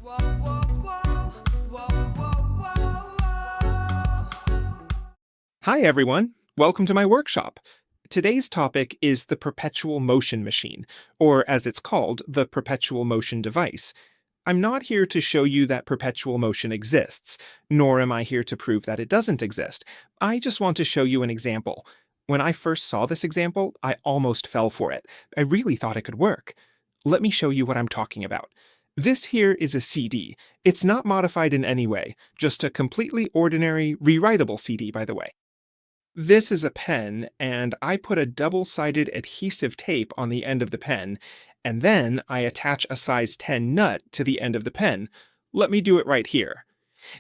Whoa, whoa, whoa, whoa, whoa, whoa, whoa. Hi, everyone. Welcome to my workshop. Today's topic is the perpetual motion machine, or as it's called, the perpetual motion device. I'm not here to show you that perpetual motion exists, nor am I here to prove that it doesn't exist. I just want to show you an example. When I first saw this example, I almost fell for it. I really thought it could work. Let me show you what I'm talking about. This here is a CD. It's not modified in any way, just a completely ordinary, rewritable CD, by the way. This is a pen, and I put a double-sided adhesive tape on the end of the pen, and then I attach a size 10 nut to the end of the pen. Let me do it right here.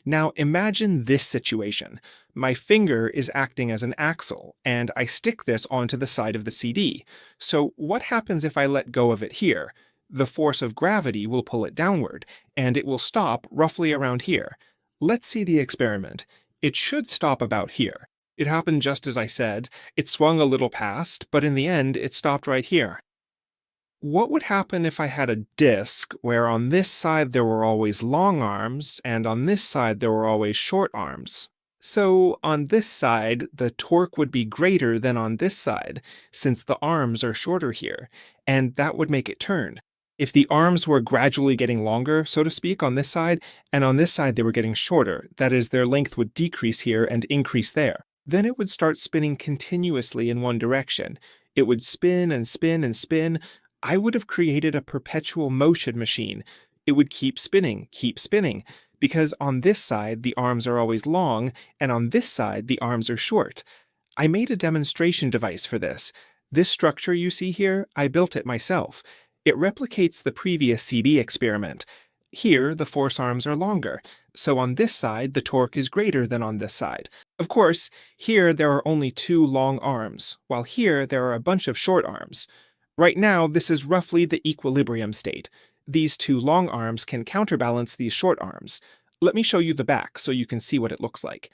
Now imagine this situation. My finger is acting as an axle, and I stick this onto the side of the CD. So what happens if I let go of it here? The force of gravity will pull it downward, and it will stop roughly around here. Let's see the experiment. It should stop about here. It happened just as I said. It swung a little past, but in the end, it stopped right here. What would happen if I had a disk where on this side there were always long arms, and on this side there were always short arms? So on this side, the torque would be greater than on this side, since the arms are shorter here, and that would make it turn. If the arms were gradually getting longer, so to speak, on this side, and on this side they were getting shorter, that is, their length would decrease here and increase there, then it would start spinning continuously in one direction. It would spin and spin and spin. I would have created a perpetual motion machine. It would keep spinning, because on this side the arms are always long, and on this side the arms are short. I made a demonstration device for this. This structure you see here, I built it myself. It replicates the previous CD experiment. Here, the force arms are longer, so on this side the torque is greater than on this side. Of course, here there are only two long arms, while here there are a bunch of short arms. Right now, this is roughly the equilibrium state. These two long arms can counterbalance these short arms. Let me show you the back so you can see what it looks like.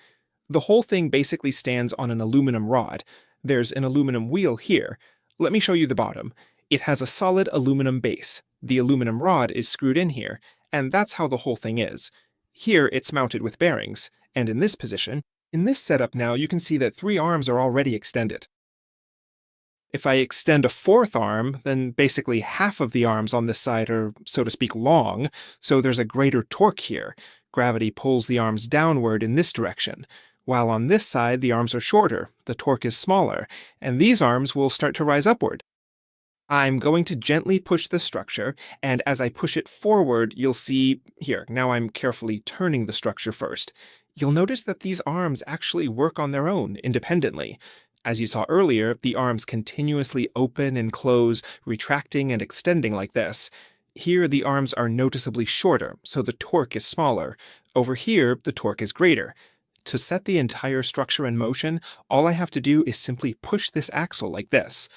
The whole thing basically stands on an aluminum rod. There's an aluminum wheel here. Let me show you the bottom. It has a solid aluminum base. The aluminum rod is screwed in here, and that's how the whole thing is. Here it's mounted with bearings, and in this position, in this setup now, you can see that three arms are already extended. If I extend a fourth arm, then basically half of the arms on this side are, so to speak, long, so there's a greater torque here. Gravity pulls the arms downward in this direction. While on this side, the arms are shorter, the torque is smaller, and these arms will start to rise upward. I'm going to gently push the structure, and as I push it forward, you'll see, here, now I'm carefully turning the structure first. You'll notice that these arms actually work on their own, independently. As you saw earlier, the arms continuously open and close, retracting and extending like this. Here, the arms are noticeably shorter, so the torque is smaller. Over here, the torque is greater. To set the entire structure in motion, all I have to do is simply push this axle like this.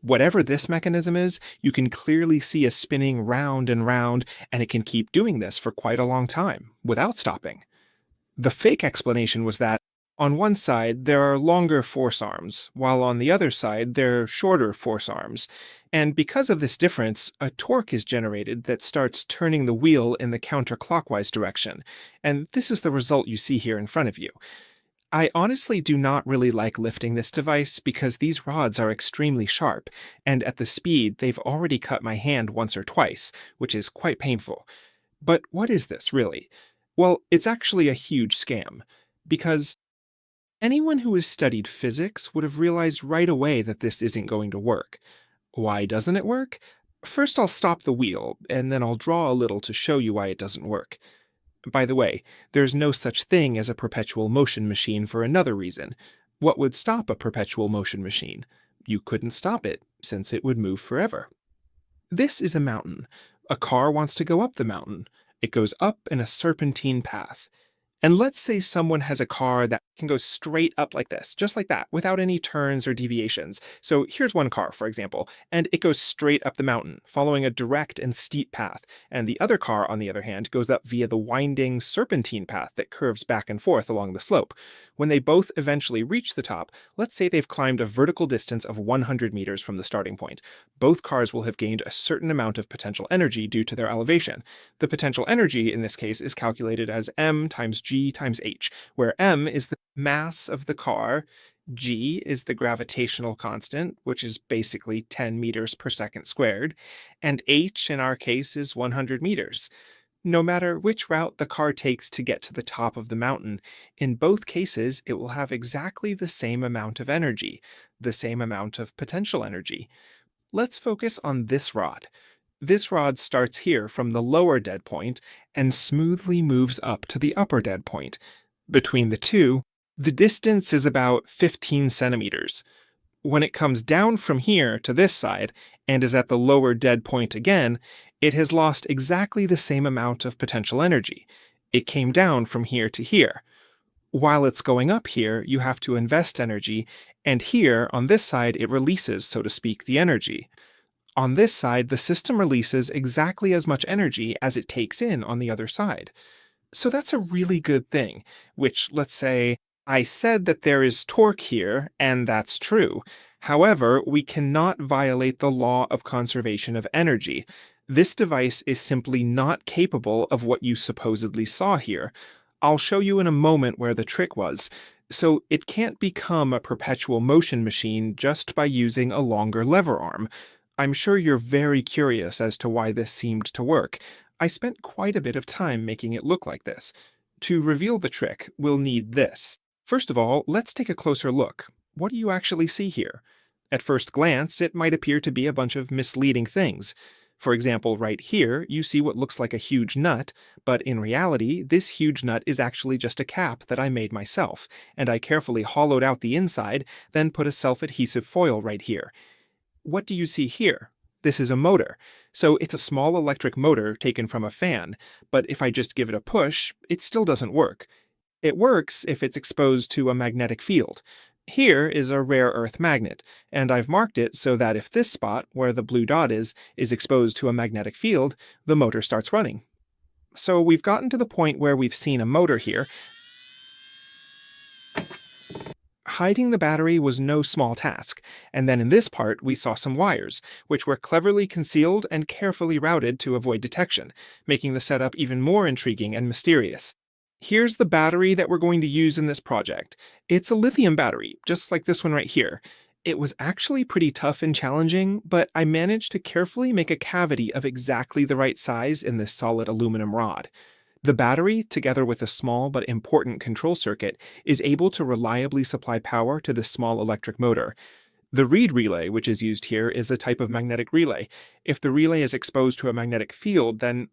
Whatever this mechanism is, you can clearly see it spinning round and round, and it can keep doing this for quite a long time, without stopping. The fake explanation was that, on one side there are longer force arms, while on the other side there are shorter force arms, and because of this difference, a torque is generated that starts turning the wheel in the counterclockwise direction, and this is the result you see here in front of you. I honestly do not really like lifting this device because these rods are extremely sharp, and at the speed they've already cut my hand once or twice, which is quite painful. But what is this, really? Well, it's actually a huge scam, because anyone who has studied physics would have realized right away that this isn't going to work. Why doesn't it work? First I'll stop the wheel, and then I'll draw a little to show you why it doesn't work. By the way, there's no such thing as a perpetual motion machine for another reason. What would stop a perpetual motion machine? You couldn't stop it, since it would move forever. This is a mountain. A car wants to go up the mountain. It goes up in a serpentine path. And let's say someone has a car that can go straight up like this, just like that, without any turns or deviations. So here's one car, for example, and it goes straight up the mountain, following a direct and steep path. And the other car, on the other hand, goes up via the winding serpentine path that curves back and forth along the slope. When they both eventually reach the top, let's say they've climbed a vertical distance of 100 meters from the starting point. Both cars will have gained a certain amount of potential energy due to their elevation. The potential energy in this case is calculated as m times g times h, where m is the mass of the car, g is the gravitational constant, which is basically 10 meters per second squared, and h in our case is 100 meters. No matter which route the car takes to get to the top of the mountain, in both cases it will have exactly the same amount of energy, the same amount of potential energy. Let's focus on this rod. This rod starts here from the lower dead point and smoothly moves up to the upper dead point. Between the two, the distance is about 15 centimeters. When it comes down from here to this side and is at the lower dead point again, it has lost exactly the same amount of potential energy. It came down from here to here. While it's going up here, you have to invest energy, and here, on this side, it releases, so to speak, the energy. On this side, the system releases exactly as much energy as it takes in on the other side. So that's a really good thing, which, let's say, I said that there is torque here, and that's true. However, we cannot violate the law of conservation of energy. This device is simply not capable of what you supposedly saw here. I'll show you in a moment where the trick was. So it can't become a perpetual motion machine just by using a longer lever arm. I'm sure you're very curious as to why this seemed to work. I spent quite a bit of time making it look like this. To reveal the trick, we'll need this. First of all, let's take a closer look. What do you actually see here? At first glance, it might appear to be a bunch of misleading things. For example, right here, you see what looks like a huge nut, but in reality, this huge nut is actually just a cap that I made myself, and I carefully hollowed out the inside, then put a self-adhesive foil right here. What do you see here? This is a motor. So it's a small electric motor taken from a fan, but if I just give it a push, it still doesn't work. It works if it's exposed to a magnetic field. Here is a rare earth magnet, and I've marked it so that if this spot, where the blue dot is exposed to a magnetic field, the motor starts running. So we've gotten to the point where we've seen a motor here. Hiding the battery was no small task, and then in this part we saw some wires, which were cleverly concealed and carefully routed to avoid detection, making the setup even more intriguing and mysterious. Here's the battery that we're going to use in this project. It's a lithium battery, just like this one right here. It was actually pretty tough and challenging, but I managed to carefully make a cavity of exactly the right size in this solid aluminum rod. The battery, together with a small but important control circuit, is able to reliably supply power to this small electric motor. The reed relay, which is used here, is a type of magnetic relay. If the relay is exposed to a magnetic field, then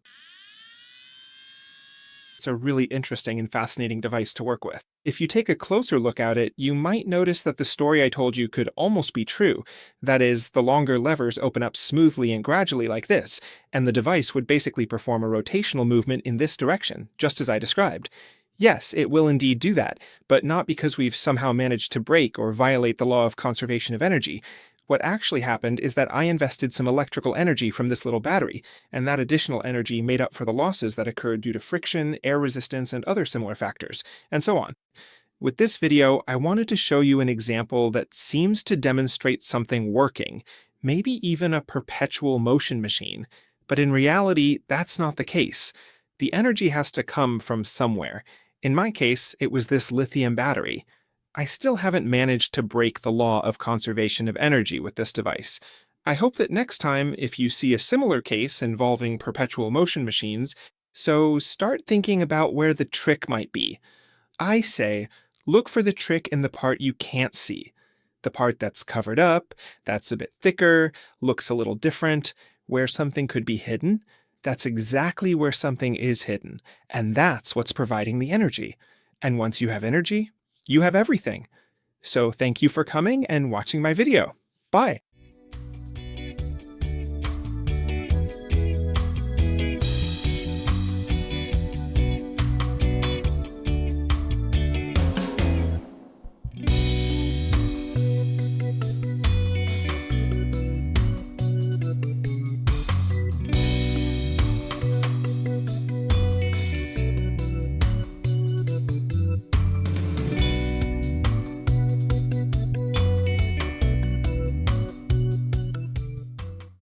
it's a really interesting and fascinating device to work with. If you take a closer look at it, you might notice that the story I told you could almost be true. That is, the longer levers open up smoothly and gradually like this, and the device would basically perform a rotational movement in this direction, just as I described. Yes, it will indeed do that, but not because we've somehow managed to break or violate the law of conservation of energy. What actually happened is that I invested some electrical energy from this little battery, and that additional energy made up for the losses that occurred due to friction, air resistance, and other similar factors, and so on. With this video, I wanted to show you an example that seems to demonstrate something working, maybe even a perpetual motion machine. But in reality, that's not the case. The energy has to come from somewhere. In my case, it was this lithium battery. I still haven't managed to break the law of conservation of energy with this device. I hope that next time, if you see a similar case involving perpetual motion machines, so start thinking about where the trick might be. I say, look for the trick in the part you can't see. The part that's covered up, that's a bit thicker, looks a little different, where something could be hidden. That's exactly where something is hidden, and that's what's providing the energy. And once you have energy, you have everything. So thank you for coming and watching my video. Bye.